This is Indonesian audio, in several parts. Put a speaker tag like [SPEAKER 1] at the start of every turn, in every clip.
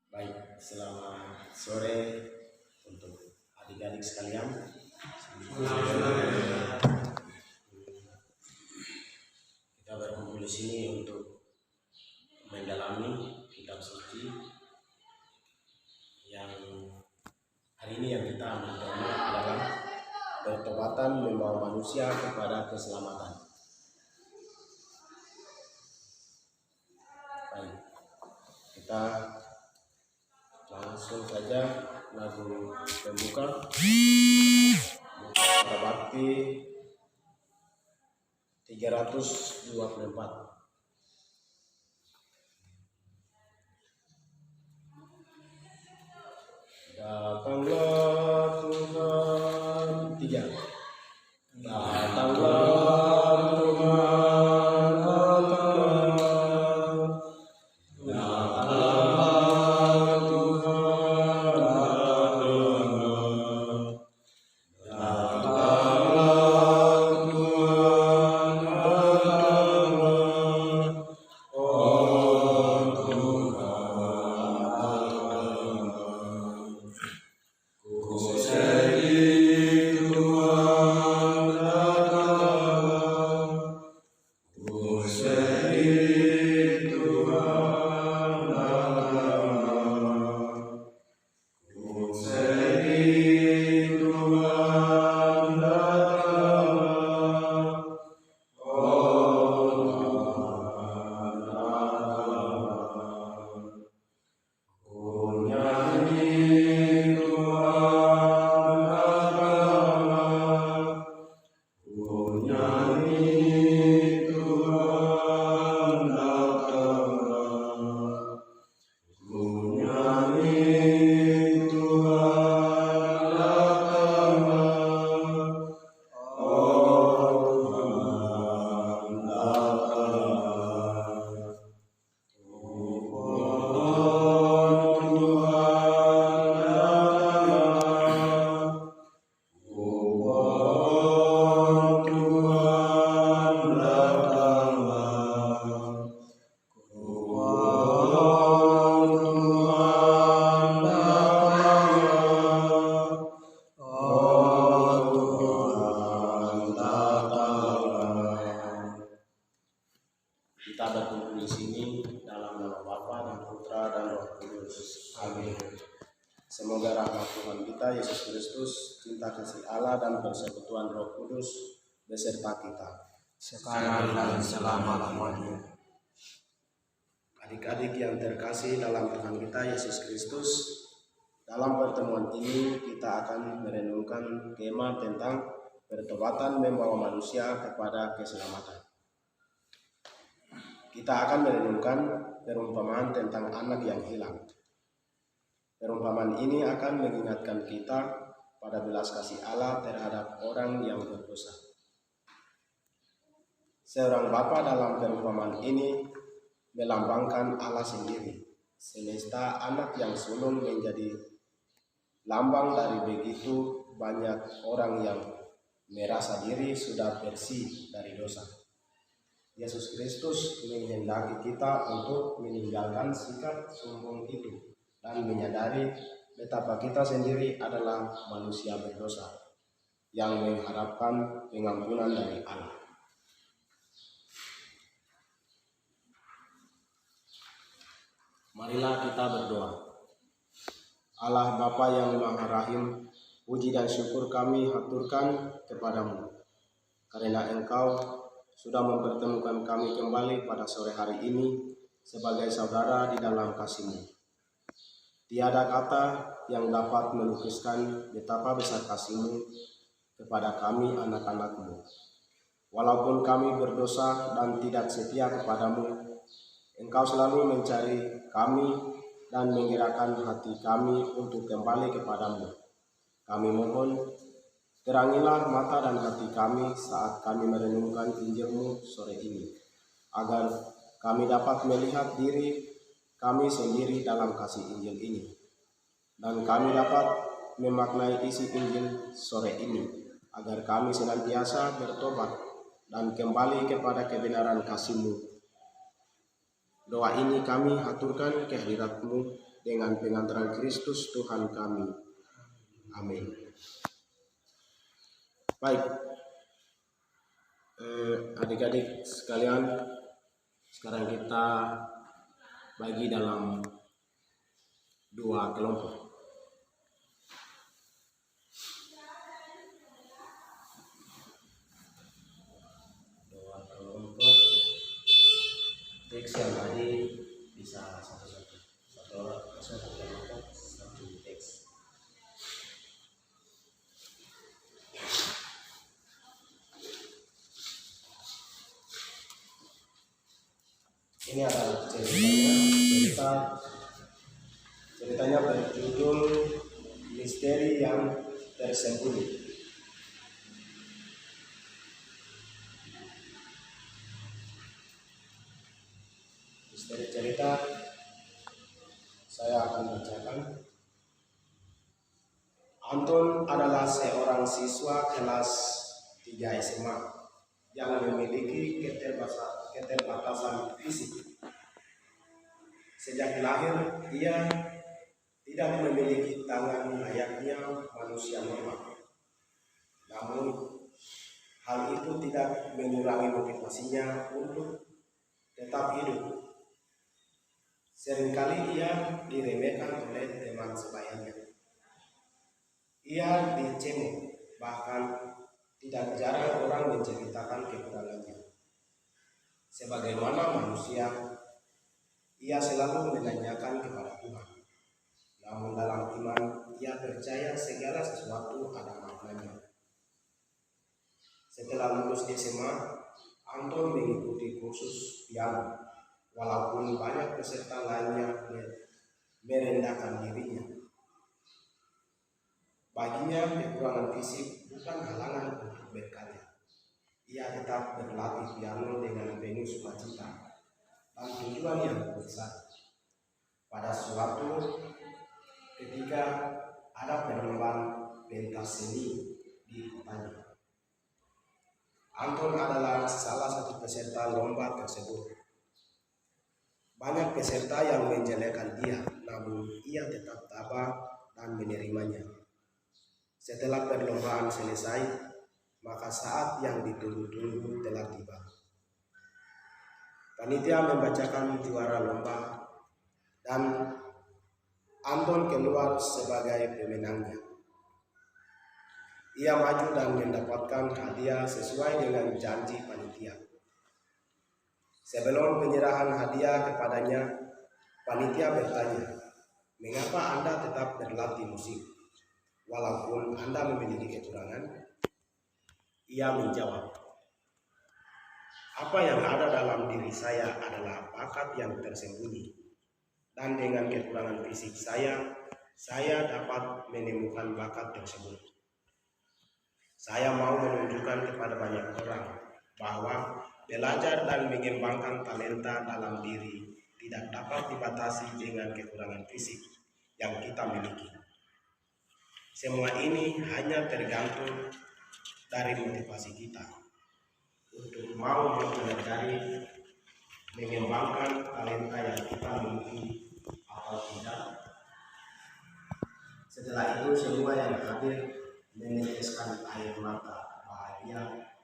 [SPEAKER 1] Baik, selamat sore untuk adik-adik sekalian. Kita berkumpul di sini untuk mendalami kitab suci yang hari ini yang kita ambil tema adalah pertobatan membawa manusia kepada keselamatan. Baik, kita langsung saja lagu pembuka Prabakti 324. Datanglah Tuhan, 3. Datanglah Tuhan, datanglah. Datanglah Tuhan, datanglah. Datanglah Tuhan, datanglah. Oh Tuhan, datanglah. Ku sedih Tuhan, datanglah. Ku sedih Tuhan, datanglah. Ku sedih Tuhan, datanglah. Oh Tuhan, datanglah. Ku nyanyi Tuhan, datanglah. Ku nyanyi Tuhan, datanglah. Ku nyanyi Tuhan, datanglah. Oh Tuhan, datanglah. Ku pohon Tuhan, datanglah. Ku pohon Tuhan, datanglah. Ku pohon Tuhan, datanglah. Oh Tuhan, datanglah. Kita berkumpul di sini dalam nama Bapa dan Putra dan Roh Kudus. Amin. Semoga rahmat Tuhan kita Yesus Kristus, cinta kasih Allah dan persekutuan Roh Kudus beserta kita
[SPEAKER 2] sekarang dan selama-lamanya.
[SPEAKER 1] Adik-adik yang terkasih dalam Tuhan kita Yesus Kristus, dalam pertemuan ini kita akan merenungkan tema tentang pertobatan membawa manusia kepada keselamatan. Kita akan merenungkan perumpamaan tentang anak yang hilang. Perumpamaan ini akan mengingatkan kita pada belas kasih Allah terhadap orang yang berdosa. Seorang bapa dalam perumpamaan ini melambangkan Allah sendiri, semesta anak yang sulung menjadi lambang dari begitu banyak orang yang merasa diri sudah bersih dari dosa. Yesus Kristus menghendaki kita untuk meninggalkan sikap sombong itu dan menyadari betapa kita sendiri adalah manusia berdosa yang mengharapkan pengampunan dari Allah. Marilah kita berdoa. Allah Bapa yang Maha Rahim, puji dan syukur kami haturkan kepadamu, karena Engkau sudah mempertemukan kami kembali pada sore hari ini sebagai saudara di dalam kasih-Mu. Tiada kata yang dapat melukiskan betapa besar kasih-Mu kepada kami anak-anak-Mu. Walaupun kami berdosa dan tidak setia kepadamu, Engkau selalu mencari kami dan menggerakkan hati kami untuk kembali kepadamu. Kami mohon, terangilah mata dan hati kami saat kami merenungkan Injil-Mu sore ini, agar kami dapat melihat diri kami sendiri dalam kasih Injil ini, dan kami dapat memaknai isi Injil sore ini, agar kami senantiasa bertobat dan kembali kepada kebenaran kasih-Mu. Doa ini kami haturkan kehadirat-Mu dengan pengantaran Kristus Tuhan kami. Amin. Baik, adik-adik sekalian, sekarang kita bagi dalam dua kelompok. Teks yang tadi bisa satu-satu, satu kelompok, satu teks. Ini adalah ceritanya berjudul Misteri yang Tersembunyi. Misteri cerita saya akan bacakan. Anton adalah seorang siswa kelas 3 SMA yang memiliki keterbatasan fisik. Sejak lahir, ia tidak memiliki tangan layaknya manusia normal. Namun, hal itu tidak mengurangi motivasinya untuk tetap hidup. Seringkali ia diremehkan oleh teman sebayanya. Ia dicemooh, bahkan tidak jarang orang menceritakan kekurangannya. Sebagaimana manusia, ia selalu menanyakan kepada Tuhan. Namun dalam iman, ia percaya segala sesuatu ada maknanya. Setelah lulus SMA, Anton mengikuti kursus piano, walaupun banyak peserta lainnya merendahkan dirinya. Baginya, kekurangan fisik bukan halangan untuk berkarya. Ia tetap berlatih piano dengan penuh sukacita dan tujuan yang besar. Pada suatu ketika ada perlombaan pentas seni di kotanya. Anton adalah salah satu peserta lomba tersebut. Banyak peserta yang menjelekan dia, namun ia tetap tabah dan menerimanya. Setelah perlombaan selesai, maka saat yang ditunggu-tunggu telah tiba. Panitia membacakan juara lomba dan Anton keluar sebagai pemenangnya. Ia maju dan mendapatkan hadiah sesuai dengan janji panitia. Sebelum penyerahan hadiah kepadanya, panitia bertanya, "Mengapa Anda tetap berlatih musik, walaupun Anda memiliki kekurangan?" Ia menjawab, "Apa yang ada dalam diri saya adalah bakat yang tersembunyi, dan dengan kekurangan fisik saya dapat menemukan bakat tersebut. Saya mau menunjukkan kepada banyak orang bahwa belajar dan mengembangkan talenta dalam diri tidak dapat dibatasi dengan kekurangan fisik yang kita miliki. Semua ini hanya tergantung dari motivasi kita untuk mau mempelajari, mengembangkan talenta yang kita miliki atau tidak." Setelah itu semua yang hadir meneteskan air mata bahagia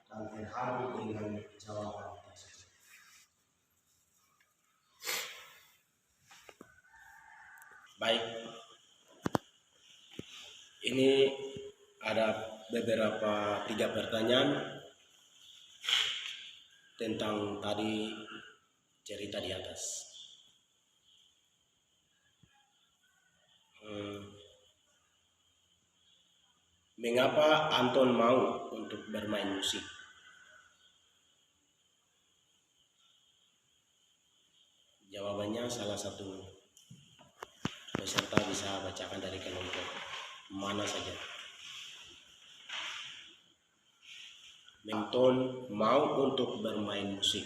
[SPEAKER 1] dan terharu dengan jawaban tersebut. Baik, ini ada beberapa 3 pertanyaan tentang tadi cerita di atas. Mengapa Anton mau untuk bermain musik? Jawabannya salah satu peserta bisa bacakan dari kelompok mana saja. Anton mau untuk bermain musik.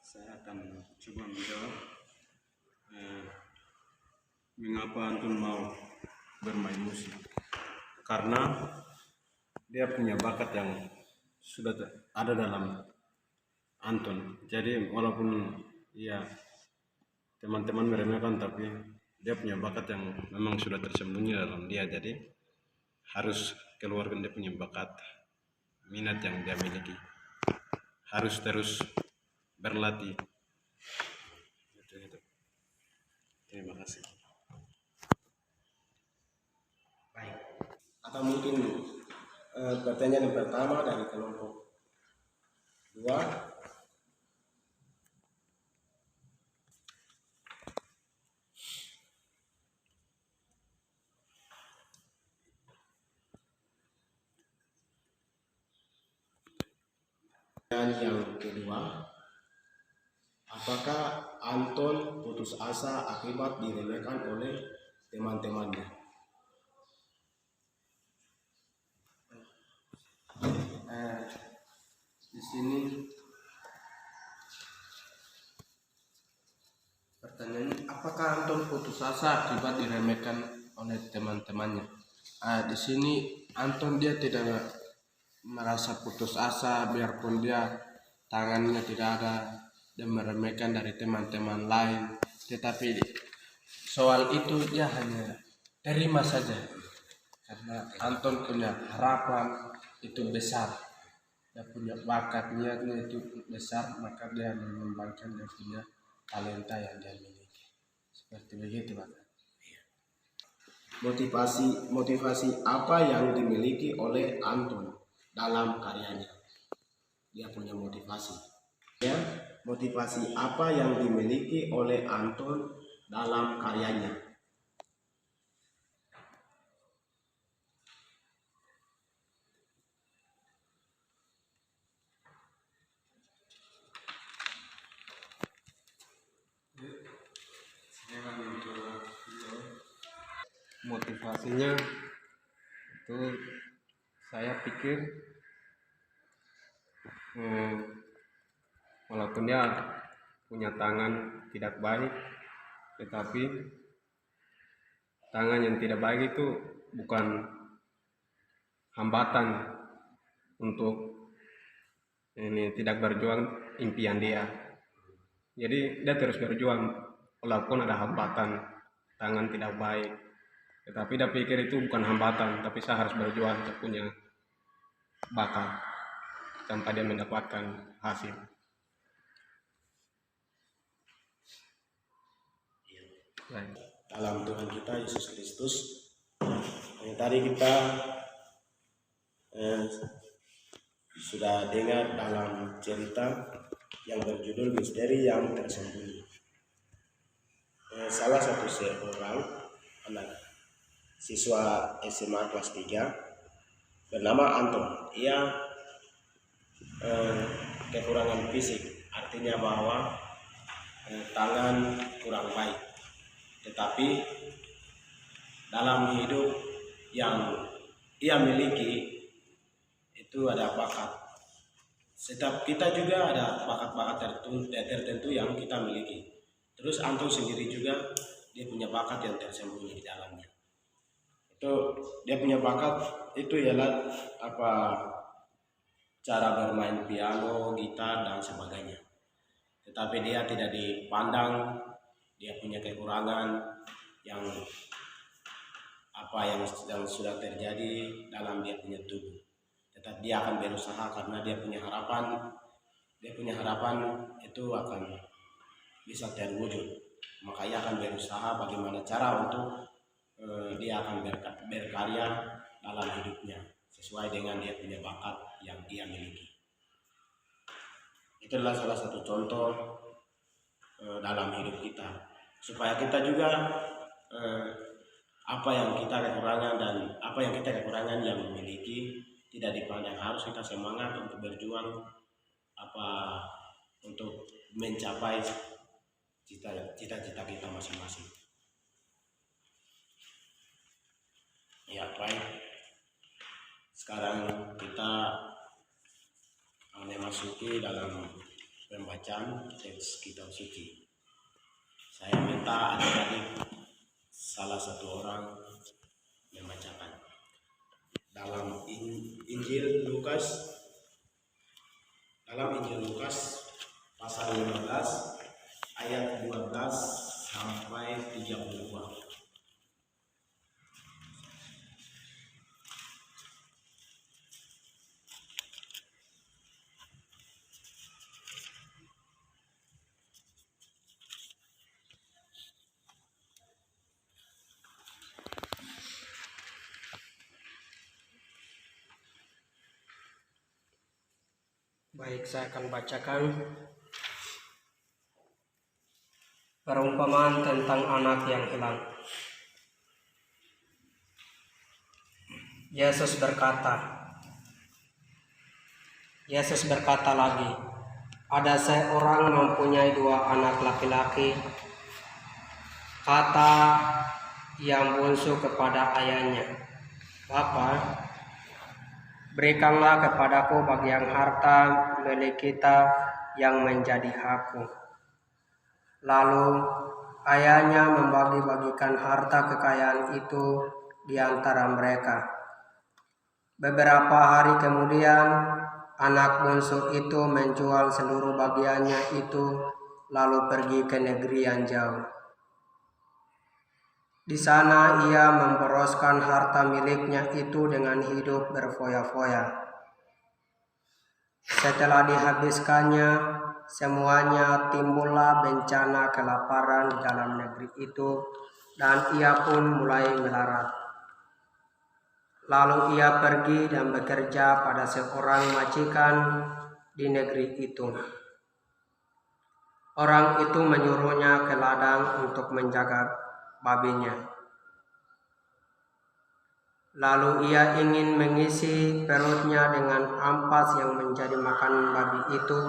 [SPEAKER 3] Saya akan coba menjawab mengapa Anton mau bermain musik. Karena dia punya bakat yang sudah ada dalam Anton. Jadi walaupun ya teman-teman meremehkan, tapi dia punya bakat yang memang sudah tersembunyi dalam dia. Jadi harus keluarkan dia punya bakat, minat yang dia miliki. Harus terus berlatih. Itu. Terima kasih.
[SPEAKER 1] Baik. Atau mungkin pertanyaan yang pertama dari kelompok 2. Dan yang kedua, apakah Anton putus asa akibat diremehkan oleh teman-temannya? Di sini pertanyaannya, apakah Anton putus asa akibat diremehkan oleh teman-temannya? Di sini Anton dia tidak merasa putus asa, biarpun dia tangannya tidak ada dan meremehkan dari teman-teman lain, tetapi soal itu dia hanya terima saja karena Anton punya harapan itu besar, dia punya bakat, niatnya itu besar, maka dia mengembangkan dia punya talenta yang dia miliki. Seperti begitu, Pak. Motivasi apa yang dimiliki oleh Anton dalam karyanya? Dia punya motivasi. Ya, motivasi apa yang dimiliki oleh Anton dalam karyanya?
[SPEAKER 3] Motivasinya itu saya pikir walaupun dia punya tangan tidak baik, tetapi tangan yang tidak baik itu bukan hambatan untuk ini tidak berjuang impian dia. Jadi dia terus berjuang walaupun ada hambatan, tangan tidak baik. Tetapi dia pikir itu bukan hambatan, tapi saya harus berjuang untuk punya bakat tanpa dia mendapatkan hasil.
[SPEAKER 1] Dalam Tuhan kita Yesus Kristus, yang tadi kita sudah dengar dalam cerita yang berjudul Misteri yang Tersembunyi. Salah satu seorang anak siswa SMA kelas 3 bernama Anton. Ia kekurangan fisik, artinya bahwa tangan kurang baik, tetapi dalam hidup yang ia miliki itu ada bakat. Setiap kita juga ada bakat-bakat tertentu yang kita miliki. Terus Anton sendiri juga dia punya bakat yang tersembunyi di dalamnya. Itu dia punya bakat itu ialah cara bermain piano, gitar dan sebagainya. Tetapi dia tidak dipandang, dia punya kekurangan yang sudah terjadi dalam dia punya tubuh. Tetap dia akan berusaha karena dia punya harapan itu akan bisa terwujud. Maka ia akan berusaha bagaimana cara untuk dia akan berkarya dalam hidupnya sesuai dengan dia punya bakat yang dia miliki. Itu adalah salah satu contoh dalam hidup kita, supaya kita juga apa yang kita kekurangan yang memiliki tidak dipandang, harus kita semangat untuk berjuang untuk mencapai cita-cita kita masing-masing. Ya, baik. Sekarang kita memasuki dalam pembacaan teks kitab suci. Saya minta adik-adik salah satu orang membacakan dalam Injil Lukas pasal 15 ayat 12 sampai 32.
[SPEAKER 2] Baik, saya akan bacakan perumpamaan tentang anak yang hilang. Yesus berkata lagi, ada seorang mempunyai 2 anak laki-laki. Kata yang bungsu kepada ayahnya, "Bapa, berikanlah kepadaku bagian harta milik kita yang menjadi hakku." Lalu ayahnya membagi-bagikan harta kekayaan itu di antara mereka. Beberapa hari kemudian, anak bungsu itu menjual seluruh bagiannya itu, lalu pergi ke negeri yang jauh. Di sana ia memboroskan harta miliknya itu dengan hidup berfoya-foya. Setelah dihabiskannya semuanya, timbullah bencana kelaparan di dalam negeri itu, dan ia pun mulai melarat. Lalu ia pergi dan bekerja pada seorang majikan di negeri itu. Orang itu menyuruhnya ke ladang untuk menjaga babinya. Lalu ia ingin mengisi perutnya dengan ampas yang menjadi makanan babi itu,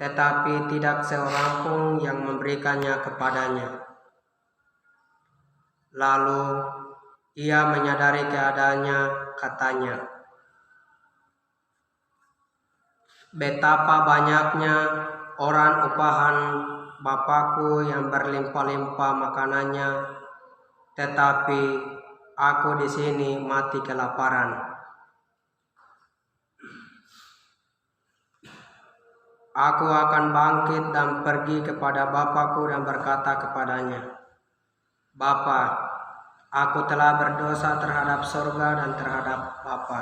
[SPEAKER 2] tetapi tidak seorang pun yang memberikannya kepadanya. Lalu ia menyadari keadaannya, katanya, betapa banyaknya orang upahan Bapakku yang berlimpah-limpah makanannya, tetapi aku di sini mati kelaparan. Aku akan bangkit dan pergi kepada Bapakku dan berkata kepadanya, Bapa, aku telah berdosa terhadap sorga dan terhadap Bapa.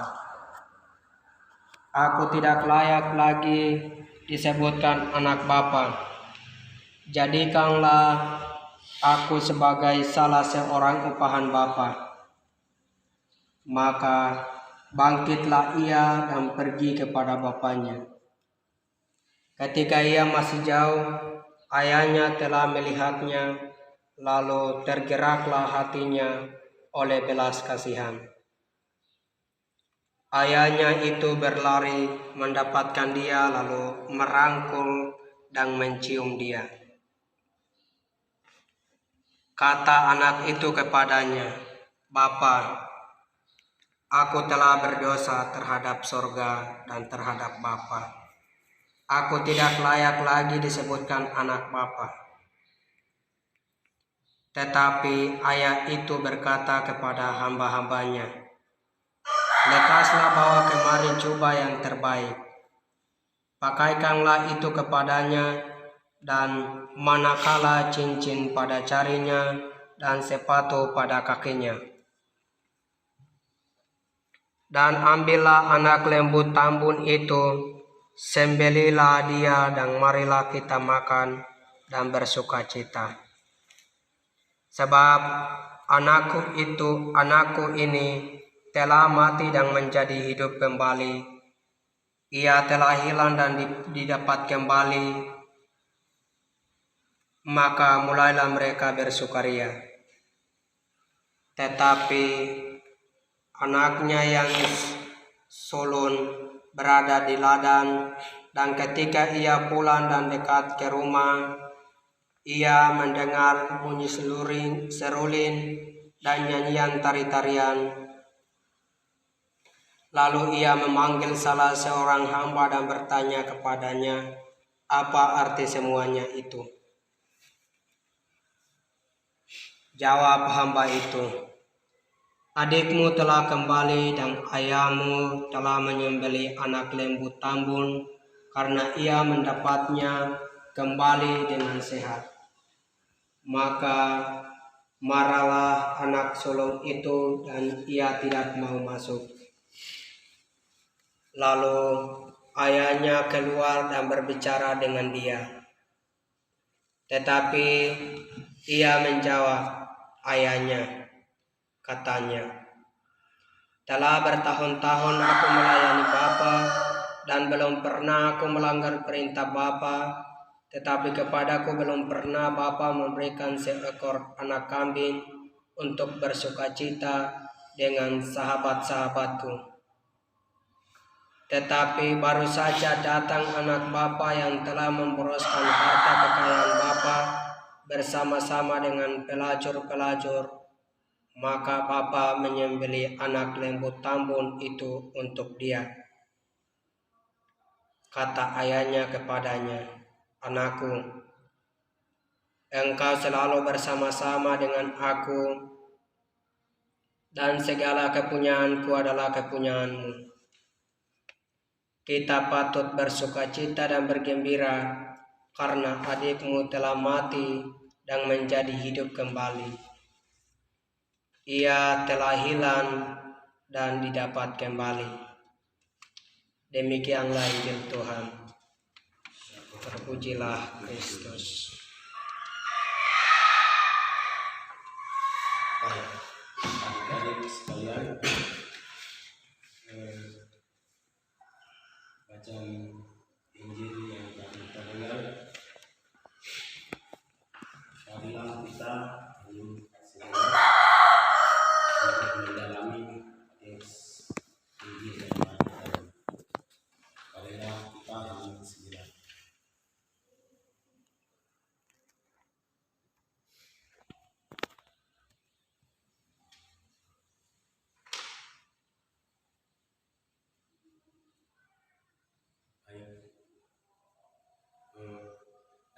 [SPEAKER 2] Aku tidak layak lagi disebutkan anak Bapa. Jadikanlah aku sebagai salah seorang upahan Bapa. Maka bangkitlah ia dan pergi kepada bapaknya. Ketika ia masih jauh, ayahnya telah melihatnya, lalu tergeraklah hatinya oleh belas kasihan. Ayahnya itu berlari mendapatkan dia, lalu merangkul dan mencium dia. Kata anak itu kepadanya, Bapa, aku telah berdosa terhadap sorga dan terhadap Bapa. Aku tidak layak lagi disebutkan anak Bapa. Tetapi ayah itu berkata kepada hamba-hambanya, lekaslah bawa kemari jubah yang terbaik. Pakaikanlah itu kepadanya, dan manakala cincin pada jarinya dan sepatu pada kakinya. Dan ambillah anak lembu tambun itu, sembelilah dia, dan marilah kita makan dan bersukacita. Sebab anakku ini telah mati dan menjadi hidup kembali. Ia telah hilang dan didapat kembali. Maka mulailah mereka bersukaria. Tetapi anaknya yang sulung berada di ladang, dan ketika ia pulang dan dekat ke rumah, ia mendengar bunyi seruling dan nyanyian tari-tarian. Lalu ia memanggil salah seorang hamba dan bertanya kepadanya, Apa arti semuanya itu? Jawab hamba itu, adikmu telah kembali dan ayahmu telah menyembelih anak lembu tambun karena ia mendapatnya kembali dengan sehat. Maka marahlah anak sulung itu dan ia tidak mau masuk. Lalu ayahnya keluar dan berbicara dengan dia. Tetapi ia menjawab ayahnya, katanya, telah bertahun-tahun aku melayani Bapa dan belum pernah aku melanggar perintah Bapa, tetapi kepadaku belum pernah Bapa memberikan seekor anak kambing untuk bersukacita dengan sahabat-sahabatku. Tetapi baru saja datang anak Bapa yang telah memboroskan harta kekayaan Bapa bersama-sama dengan pelacur-pelacur. Maka Bapa menyembelih anak lembu tambun itu untuk dia. Kata ayahnya kepadanya, anakku, engkau selalu bersama-sama dengan aku, dan segala kepunyaanku adalah kepunyaanmu. Kita patut bersukacita dan bergembira karena adikmu telah mati dan menjadi hidup kembali. Ia telah hilang dan didapat kembali. Demikianlah Injil Tuhan. Terpujilah Kristus.
[SPEAKER 1] Baik, adik-adik sekalian, bacaan Injil yang tadi kita dengar, marilah kita segera untuk mendalami teks Injil yang tadi kita dengar. Marilah kita segera.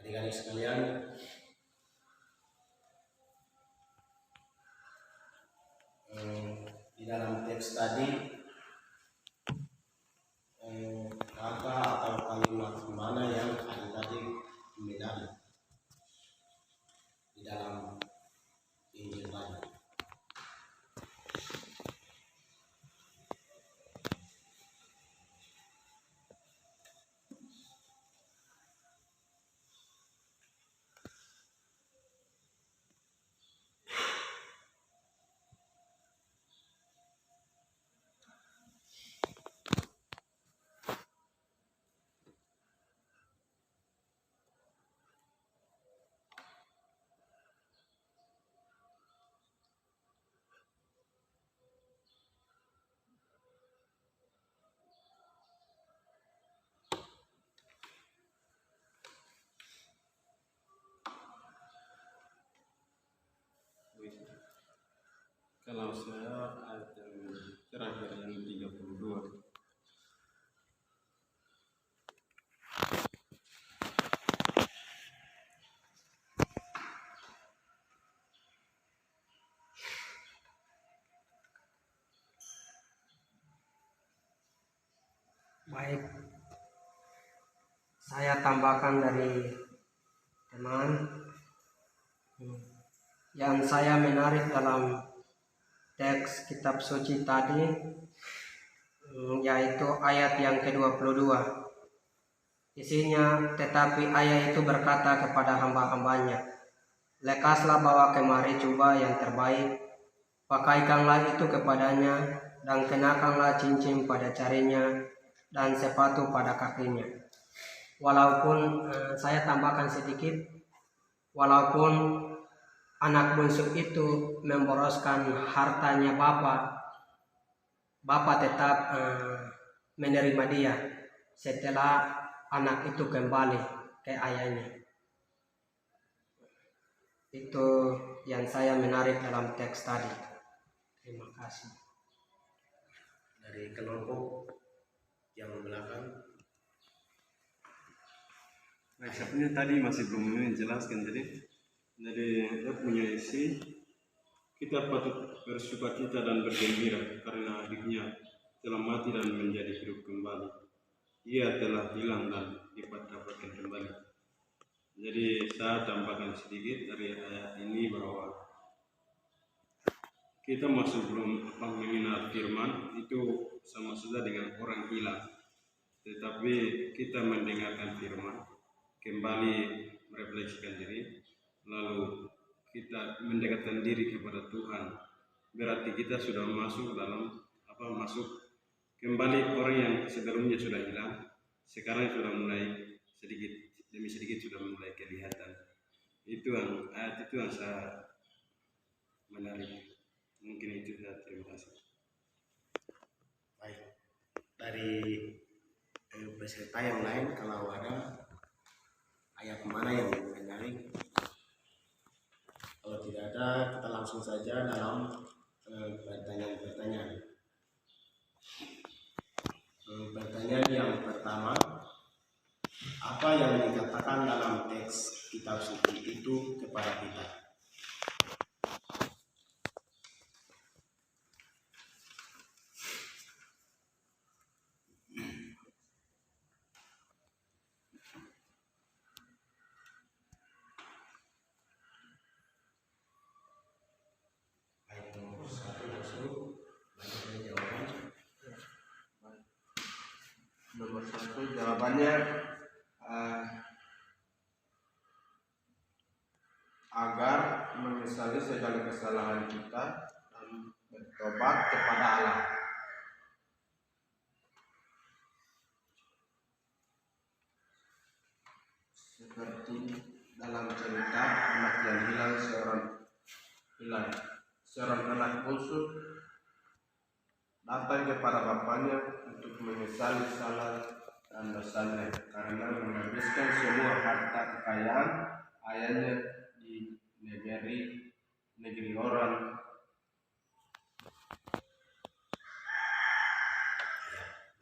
[SPEAKER 1] Adik-adik sekalian, di dalam teks tadi kata atau kalimat mana yang adik-adik menyadari di dalam Injil tadi?
[SPEAKER 3] Kalau saya ayat yang terakhir yang 32.
[SPEAKER 2] Baik, saya tambahkan dari teman yang saya menarik dalam teks kitab suci tadi, yaitu ayat yang ke-22. Isinya, tetapi ayah itu berkata kepada hamba-hambanya, lekaslah bawa kemari jubah yang terbaik, pakaikanlah itu kepadanya, dan kenakanlah cincin pada jarinya, dan sepatu pada kakinya. Walaupun saya tambahkan sedikit, walaupun anak bungsu itu memboroskan hartanya Bapa tetap menerima dia setelah anak itu kembali ke ayahnya. Itu yang saya menarik dalam teks tadi. Terima kasih.
[SPEAKER 1] Dari kelompok yang belakang,
[SPEAKER 4] Resepnya tadi masih belum menjelaskan, jadi dia punya isi, kita patut bersukacita dan bergembira karena adiknya telah mati dan menjadi hidup kembali. Ia telah hilang dan didapatkan kembali. Jadi saya tambahkan sedikit dari ayat ini bahwa kita masih belum mengenal firman, itu sama saja dengan orang hilang. Tetapi kita mendengarkan firman, kembali merefleksikan diri, lalu kita mendekatkan diri kepada Tuhan, berarti kita sudah masuk dalam masuk kembali. Orang yang sebelumnya sudah hilang, sekarang sudah mulai sedikit demi sedikit sudah mulai kelihatan. Itu yang ayat itu yang saya menarik. Mungkin itu saja, terima kasih.
[SPEAKER 1] Baik, dari peserta yang lain kalau ada ayat mana yang menarik, kalau tidak ada kita langsung saja dalam pertanyaan-pertanyaan. Pertanyaan yang pertama, apa yang dikatakan dalam teks kitab suci itu kepada kita?
[SPEAKER 5] Nomor satu jawabannya agar menyesali segala kesalahan kita dan bertobat kepada Allah. Seperti dalam cerita anak yang hilang, seorang anak bungsu datang kepada bapaknya untuk menyesali salah dan dosanya karena menghabiskan semua harta kekayaan ayahnya di negeri orang.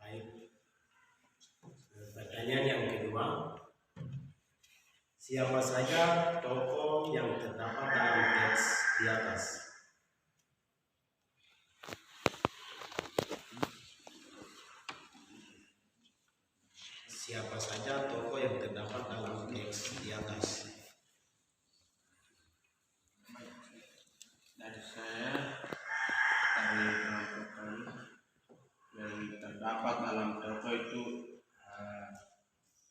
[SPEAKER 1] Baik. Pertanyaan yang kedua, siapa saja tokoh yang terdapat dalam teks di atas? Siapa saja tokoh yang terdapat dalam teks di atas?
[SPEAKER 5] Dari saya, dari penampilan yang terdapat dalam toko itu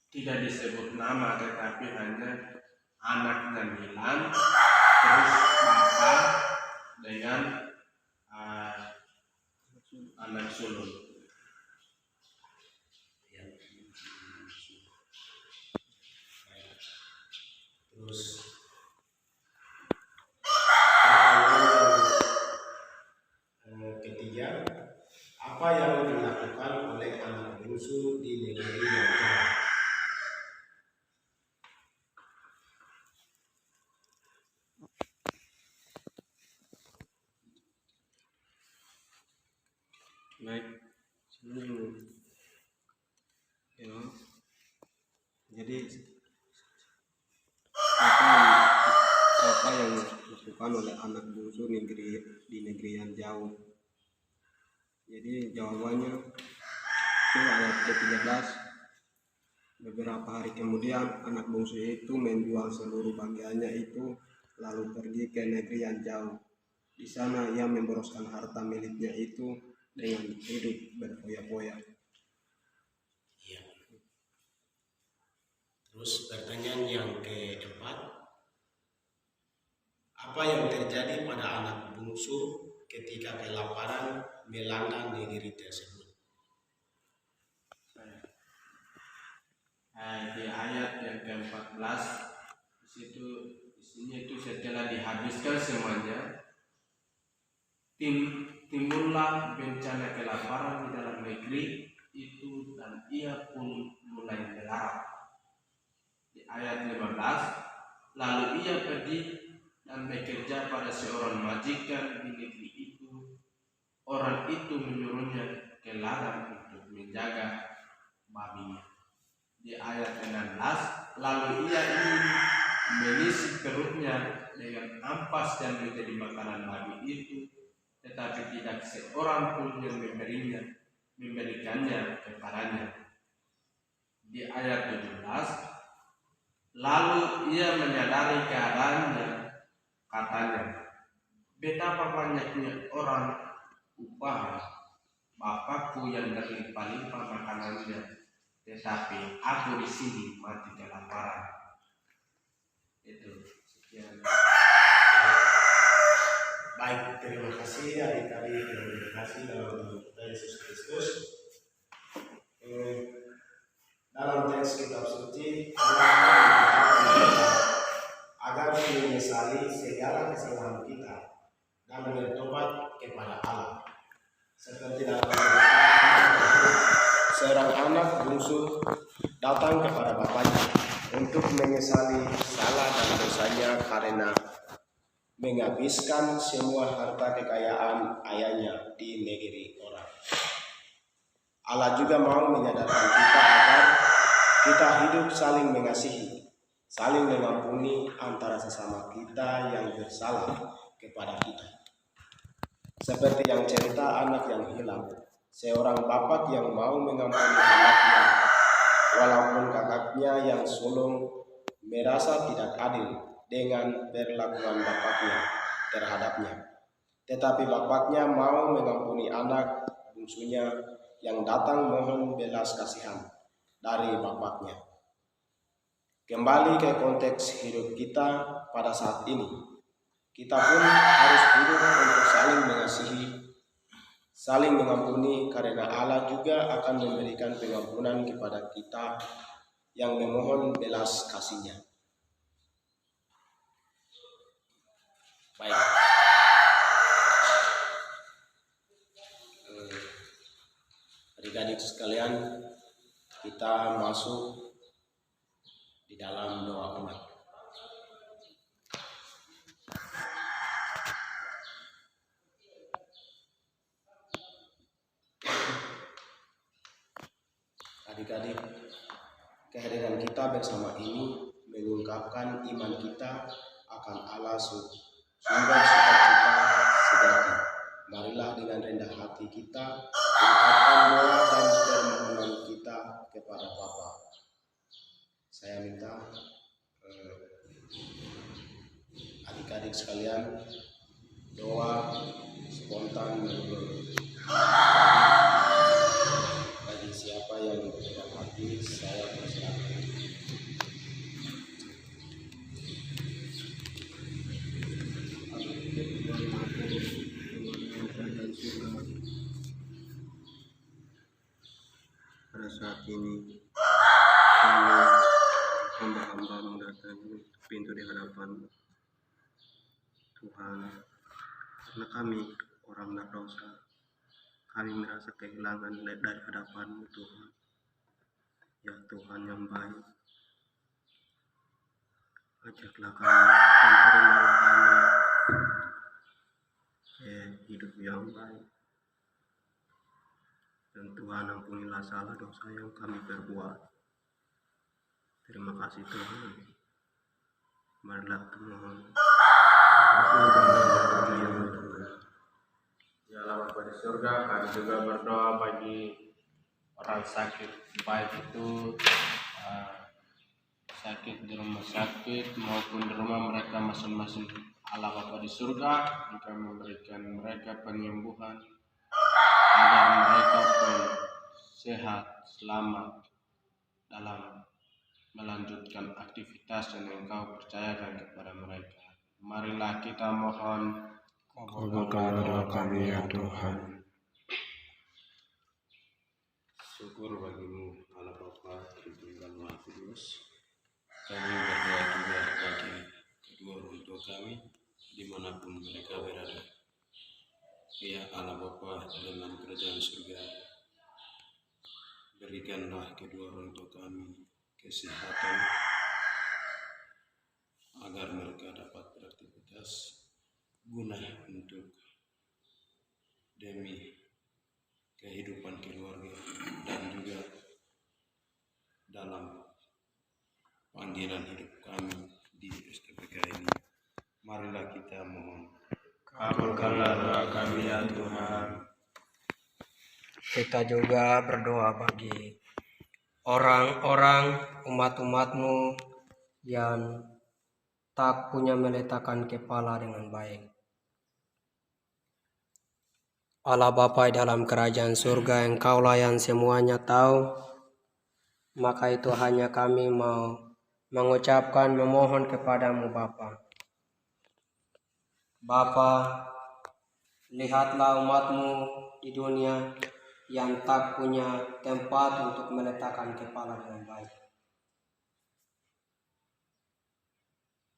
[SPEAKER 5] tidak disebut nama, tetapi hanya anaknya Milan, terus bapak dengan anak sulung.
[SPEAKER 1] Terus ketiga, apa yang dilakukan oleh anak bungsu di negeri yang jauh?
[SPEAKER 3] Baik, jadi apa yang dilakukan oleh anak bungsu di negeri yang jauh? Jadi jawabannya itu ayat ke-13. Beberapa hari kemudian anak bungsu itu menjual seluruh bagiannya itu lalu pergi ke negeri yang jauh. Di sana ia memboroskan harta miliknya itu dengan hidup berfoya-foya.
[SPEAKER 1] Iya. Terus pertanyaan yang keempat, apa yang terjadi pada anak bungsu ketika kelaparan melanda negeri tersebut?
[SPEAKER 5] Di ayat yang ke-14 di sini itu setelah dihabiskan semuanya, timbullah bencana kelaparan di dalam negeri itu dan ia pun mulai melarat. Di ayat 15, lalu ia pergi dan bekerja pada seorang majikan di negeri itu. Orang itu menyuruhnya ke ladang untuk menjaga babinya. Di ayat 16, lalu ia ingin mengisi perutnya dengan ampas yang menjadi makanan babi itu, tetapi tidak seorang pun yang memberikannya kepadanya. Di ayat 17, lalu ia menyadari keadaannya, katanya, betapa banyaknya orang upah Bapakku yang berlimpah-limpah makanannya, tetapi aku di sini mati kelaparan. Itu sekian.
[SPEAKER 1] Baik, terima kasih adik-adik yang dikasih dalam Tuhan kita Yesus Kristus. Dalam teks kitab suci, agar menyesali segala kesalahan kita dan bertobat kepada Allah. Seperti dalam seorang anak bungsu datang kepada bapaknya untuk menyesali salah dan dosanya karena menghabiskan semua harta kekayaan ayahnya di negeri orang. Allah juga mau menyadarkan kita agar kita hidup saling mengasihi, saling mengampuni antara sesama kita yang bersalah kepada kita. Seperti yang cerita anak yang hilang, seorang bapak yang mau mengampuni anaknya, walaupun kakaknya yang sulung merasa tidak adil dengan perlakuan bapaknya terhadapnya. Tetapi bapaknya mau mengampuni anak bungsunya yang datang mohon belas kasihan dari bapaknya. Kembali ke konteks hidup kita pada saat ini. Kita pun harus hidup untuk saling mengasihi, saling mengampuni, karena Allah juga akan memberikan pengampunan kepada kita yang memohon belas kasih-Nya. Baik. Adik-adik sekalian, kita masuk di dalam doa umat. Adik-adik, kehadiran kita bersama ini mengungkapkan iman kita akan Allah sumber sukacita sejati. Marilah dengan rendah hati kita ungkapkan doa dan permohonan kita kepada Bapa. Saya minta adik-adik sekalian doa spontan menurut bagi siapa yang rendah hati, saya persilakan.
[SPEAKER 3] Pada saat ini kami hamba-hamba mendatangi pintu di hadapan Tuhan, karena kami orang berdosa. Kami merasa kehilangan dari hadapan-Mu Tuhan. Ya Tuhan yang baik, ajaklah kami dan terimalah kami hidup yang baik. Dan Tuhan, ampunilah salah dosa yang kami perbuat. Terima kasih Tuhan. Marilah Tuhan.
[SPEAKER 5] Ya Allah Bapa di surga, kami juga berdoa bagi orang sakit, baik itu sakit di rumah sakit maupun di rumah mereka masing-masing. Allah Bapa di surga, Engkau memberikan mereka penyembuhan agar mereka pun sehat, selamat dalam melanjutkan aktivitas yang Engkau percayakan kepada mereka. Marilah kita mohon,
[SPEAKER 6] Kabulkanlah doa kami ya Tuhan.
[SPEAKER 4] Syukur bagimu Allah Bapa, Tritunggal Maha Kudus. Kami berdoa juga bagi kedua orang tua kami dimanapun mereka berada. Ya Allah Bapa, dalam kerajaan surga, berikanlah kedua orang tua kami kesehatan agar mereka dapat beraktivitas guna untuk demi kehidupan keluarga dan juga dalam
[SPEAKER 6] panggilan hidup kami di STPK ini. Marilah kita mohon.
[SPEAKER 3] Kabulkanlah doa kami ya Tuhan.
[SPEAKER 2] Kita juga berdoa bagi orang-orang umat-umat-Mu yang tak punya meletakkan kepala dengan baik. Allah Bapa dalam kerajaan surga, Engkaulah yang semuanya tahu, maka itu hanya kami mau mengucapkan memohon kepadamu Bapa. Bapa, lihatlah umat-Mu di dunia yang tak punya tempat untuk meletakkan kepala dengan baik.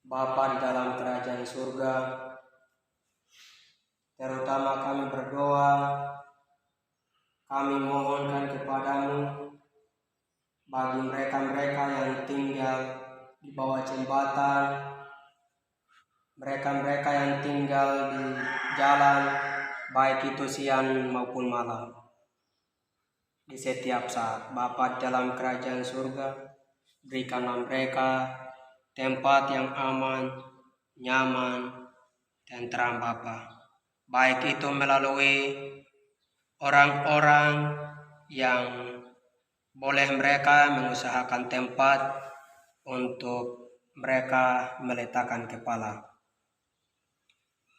[SPEAKER 2] Bapa di dalam kerajaan surga, terutama kami berdoa, kami mohonkan kepadamu bagi mereka-mereka yang tinggal di bawah jembatan, mereka-mereka yang tinggal di jalan, baik itu siang maupun malam. Di setiap saat, Bapa dalam kerajaan surga, berikanlah mereka tempat yang aman, nyaman, dan terang Bapa. Baik itu melalui orang-orang yang boleh mereka mengusahakan tempat untuk mereka meletakkan kepala.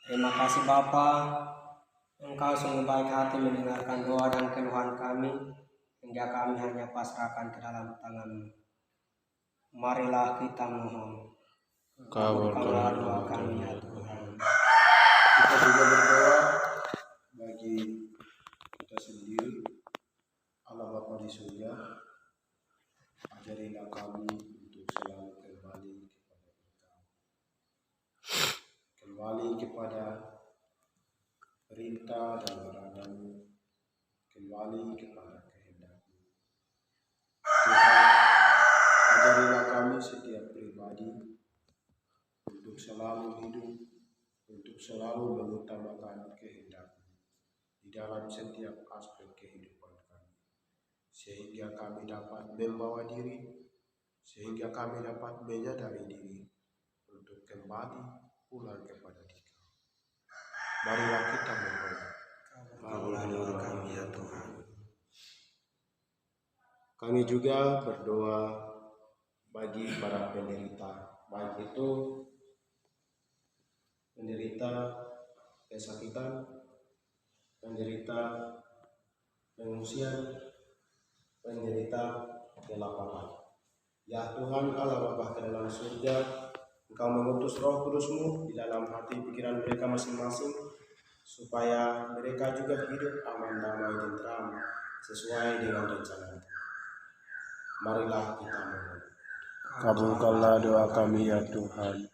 [SPEAKER 2] Terima kasih Bapa, Engkau sungguh baik hati mendengarkan doa dan keluhan kami, hingga kami hanya pasrahkan ke dalam tangan-Mu. Marilah kita mohon. Kabulkanlah doa kami ya Tuhan.
[SPEAKER 1] Kita juga berdoa bagi kita sendiri. Allah Bapa di surga, ajarilah kami untuk selalu kembali kepada Engkau, kembali kepada perintah dan larangan-Mu, kembali kepada kehendak-Mu. Tuhan, ajarilah kami setiap pribadi untuk selalu hidup, untuk selalu mengutamakan kehendak-Mu di dalam setiap aspek kehidupan kami, sehingga kami dapat membawa diri, sehingga kami dapat menyadari diri untuk kembali pulang kepada Dikau. Marilah kita berdoa.
[SPEAKER 2] Kabulkanlah kami ya Tuhan.
[SPEAKER 1] Kami juga berdoa bagi para penderita, baik itu penderita kesakitan, penderita pengungsian, penderita kelaparan. Ya Tuhan Allah Bapa ke dalam surga, Engkau mengutus Roh Kudus-Mu di dalam hati pikiran mereka masing-masing, supaya mereka juga hidup aman, damai, tentram sesuai dengan rencana. Marilah kita mohon.
[SPEAKER 6] Kabulkanlah doa kami ya Tuhan.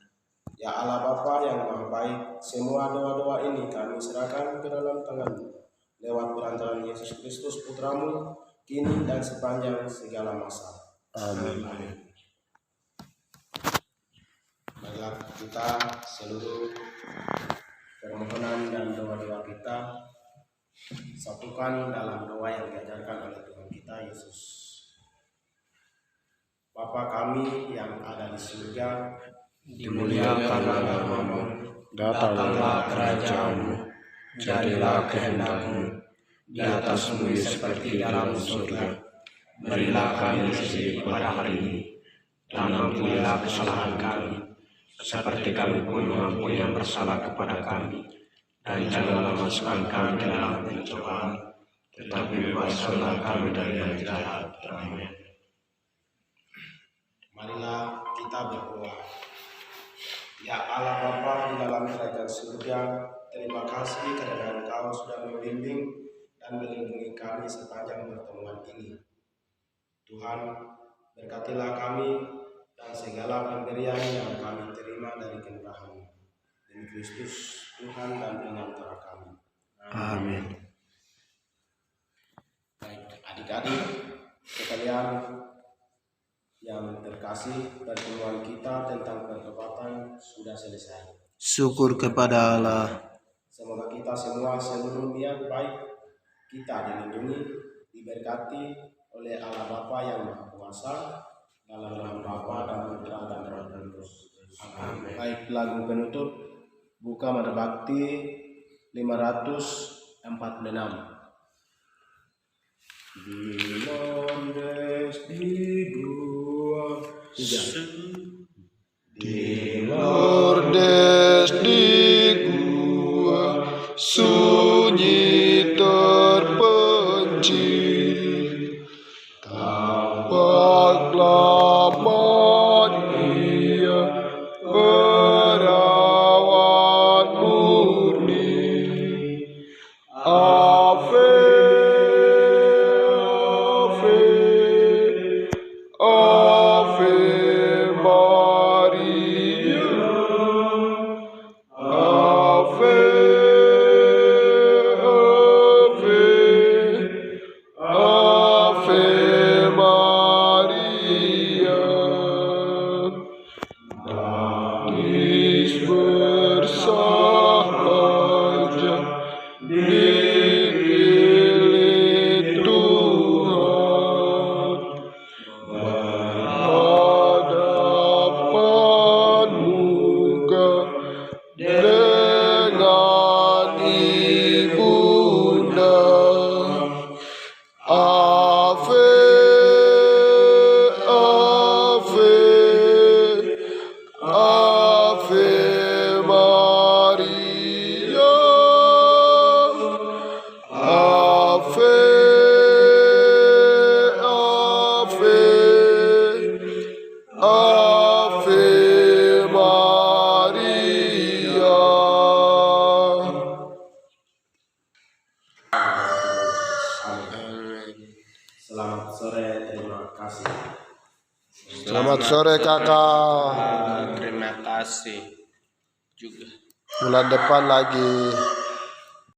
[SPEAKER 1] Ya Allah Bapa yang Maha Baik, semua doa-doa ini kami serahkan ke dalam tangan-Mu lewat perantaraan Yesus Kristus Putra-Mu, kini dan sepanjang segala masa.
[SPEAKER 6] Amin.
[SPEAKER 1] Marilah kita seluruh permohonan dan doa-doa kita satukan dalam doa yang diajarkan oleh Tuhan kita Yesus. Bapa kami yang ada di surga,
[SPEAKER 2] Dimuliakanlah nama-Mu, datanglah kerajaan-Mu, jadilah kehendak-Mu di atas bumi seperti dalam surga. Berilah kami rezeki pada hari ini, dan ampunilah kesalahan kami, seperti kami pun mengampuni yang bersalah kepada kami. Dan janganlah masukkan kami ke dalam pencobaan, tetapi bebaskanlah kami dari yang jahat. Amin.
[SPEAKER 1] marilah kita berdoa. Ya Allah Bapa di dalam kerajaan surga, terima kasih karena Engkau sudah membimbing dan melindungi kami sepanjang pertemuan ini. Tuhan, berkatilah kami dan segala pemberian yang kami terima dari kemurahan-Mu. Demi Kristus, Tuhan dan pengantara kami.
[SPEAKER 6] Amin.
[SPEAKER 1] Baik, adik-adik sekalian yang terkasih, pertemuan kita tentang pertobatan sudah selesai.
[SPEAKER 6] Syukur kepada Allah.
[SPEAKER 1] Semoga kita semua seluruh niat baik kita dilindungi, diberkati oleh Allah Bapa yang Maha Kuasa, Dalam nama Bapa dan Putra dan Roh Kudus.
[SPEAKER 5] Amin.
[SPEAKER 1] Baik, lagu penutup Buka Mata Bakti 546. Di Lordes di gua. 3. Di
[SPEAKER 7] Lordes di gua sunyi terpencil, tampaklah Maria perawat murni. Ave, Ave, Ave Maria. Ave, Ave, Ave Maria. Nangis bersahaja dipilih Tuhan, berhadapan muka dengan ibunda. Ave, Ave, Ave Maria. Ave, Ave, Ave Maria.
[SPEAKER 1] Selamat sore, terima kasih.
[SPEAKER 7] Selamat sore kakak.
[SPEAKER 5] Terima kasih juga.
[SPEAKER 7] Bulan depan lagi.